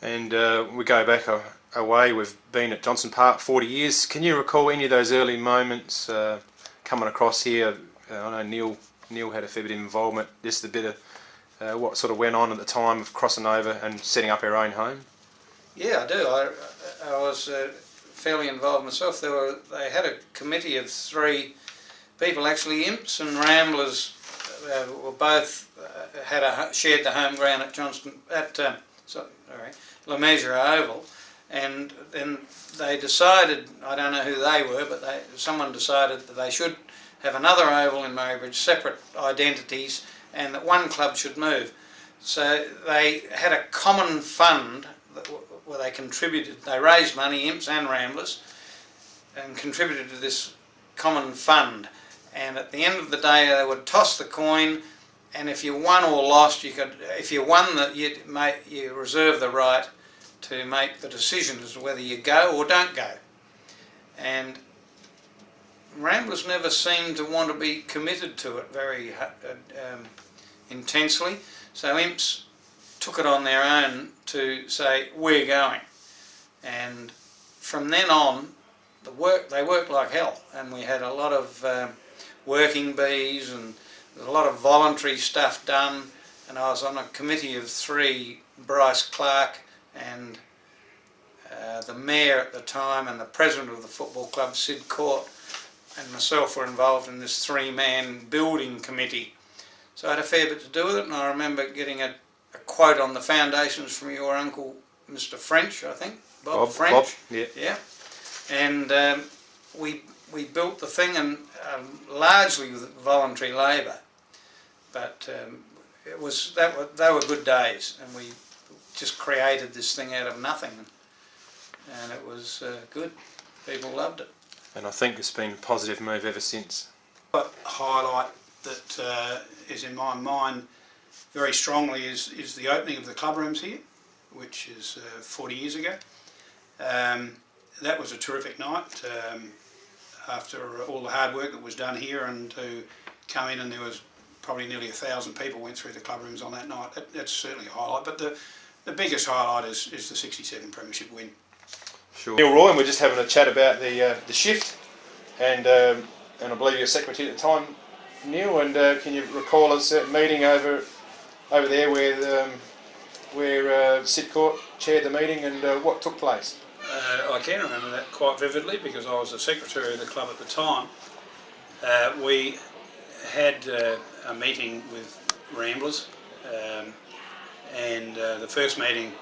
and we go back away. We've been at Johnson Park 40 years. Can you recall any of those early moments coming across here? I know Neil had a fair bit of involvement. Just a bit of what sort of went on at the time of crossing over and setting up our own home. Yeah, I do. I was fairly involved myself. They had a committee of 3 people. Actually, Imps and Ramblers were both shared the home ground at Le Mesurier Oval, and then they decided, I don't know who they were, but someone decided that they should have another oval in Murraybridge, separate identities, and that one club should move. So they had a common fund where they contributed. They raised money, Imps and Ramblers, and contributed to this common fund. And at the end of the day, they would toss the coin, and if you won or lost, if you won, you reserve the right to make the decision as to whether you go or don't go. And Ramblers never seemed to want to be committed to it very intensely, so Imps took it on their own to say, we're going. And from then on, they worked like hell, and we had a lot of working bees and a lot of voluntary stuff done, and I was on a committee of 3, Bryce Clark and the mayor at the time and the president of the football club, Sid Court, and myself were involved in this 3-man building committee. So I had a fair bit to do with it, and I remember getting a quote on the foundations from your uncle, Mr. French, I think, Bob French. Bob, yeah. Yeah. And we built the thing, and largely with voluntary labour, but they were good days, and we just created this thing out of nothing, and it was good. People loved it. And I think it's been a positive move ever since. A highlight that is in my mind very strongly is the opening of the club rooms here, which is 40 years ago. That was a terrific night. After all the hard work that was done here, and to come in, and there was probably nearly 1,000 people went through the club rooms on that night. That's certainly a highlight, but the biggest highlight is the 67 premiership win. Sure. Neil Roy, and we're just having a chat about the shift, and I believe you're secretary at the time, Neil. And can you recall us a meeting over there where Sid Court chaired the meeting, and what took place? I can remember that quite vividly because I was the secretary of the club at the time. We had a meeting with Ramblers, and the first meeting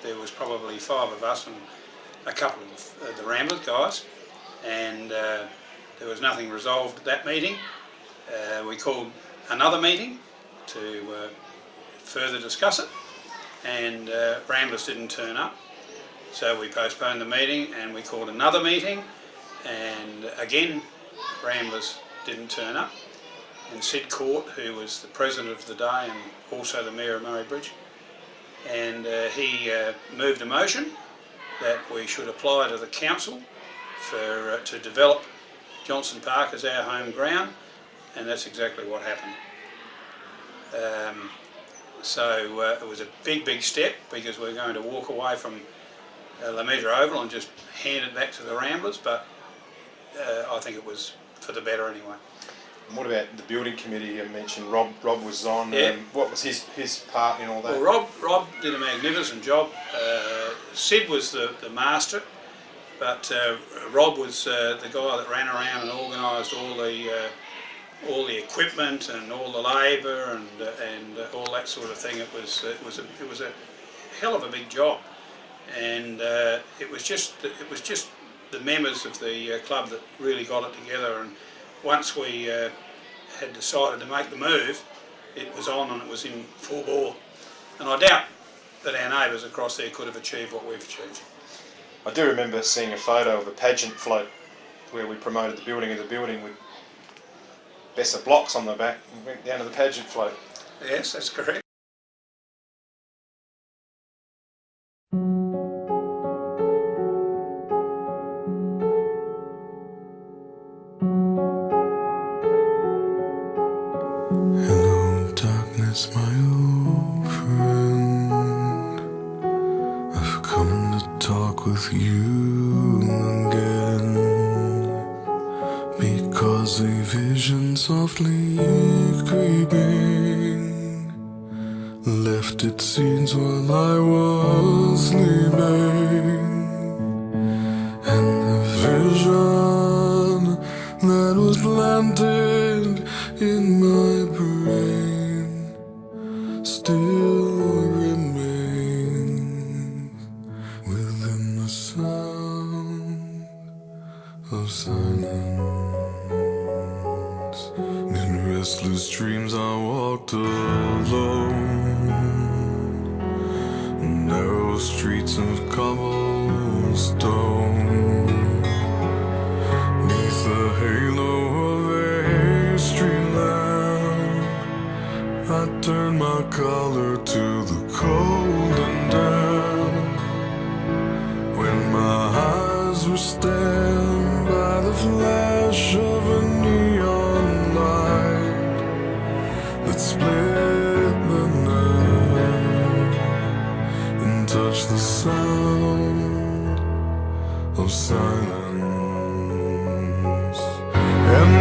there was probably 5 of us and a couple of the Ramblers guys, and there was nothing resolved at that meeting. We called another meeting to further discuss it, and Ramblers didn't turn up. So we postponed the meeting, and we called another meeting, and again Ramblers didn't turn up. And Sid Court, who was the president of the day and also the mayor of Murraybridge, and he moved a motion that we should apply to the council to develop Johnson Park as our home ground, and that's exactly what happened. So it was a big step, because we're going to walk away from Le Mesurier Oval and just hand it back to the Ramblers, but I think it was for the better anyway. And what about the building committee you mentioned? Rob was on. Yeah. What was his part in all that? Well, Rob did a magnificent job. Sid was the master, but Rob was the guy that ran around and organised all the equipment and all the labour and all that sort of thing. It was a hell of a big job, and it was just the members of the club that really got it together. And once we had decided to make the move, it was on and it was in full bore. And I doubt that our neighbours across there could have achieved what we've achieved. I do remember seeing a photo of a pageant float where we promoted the building of the building with Besser blocks on the back and went down to the pageant float. Yes, that's correct. Hello, darkness, my old friend. I've talk with you again, because a vision softly creeping left its scenes while I was sleeping, and the vision that was planted in my brain still remains within the sound of silence. In restless dreams I walked alone, narrow streets of cobblestone, neath the halo of a street lamp. I turned my collar to the cold and damp, when my eyes were stabbed by the flash of a neon light that split the night and touched the sound of silence. And